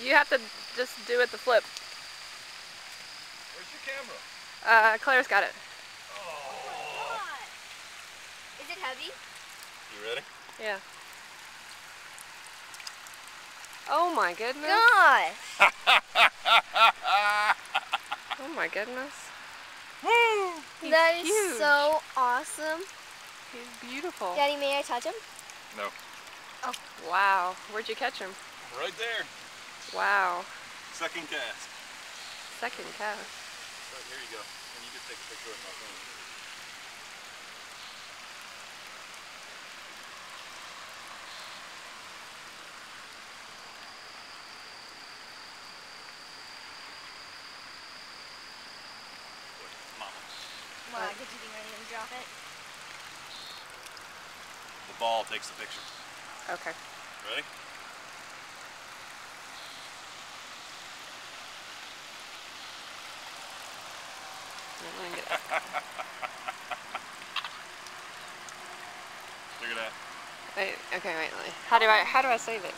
You have to just do it the flip. Where's your camera? Claire's got it. Oh. Is it heavy? You ready? Yeah. Oh my goodness. Gosh! Oh my goodness. Woo! He's That is huge. so awesome. He's beautiful. Daddy, may I touch him? No. Oh, wow. Where'd you catch him? Right there. Wow. Second cast. Second cast. Right, here you go. And you can take a picture with my phone. Wow, did you think I was going to drop it? The ball takes the picture. Okay. Ready? Let me get it. Look at that. Wait, okay, wait. How do I save it?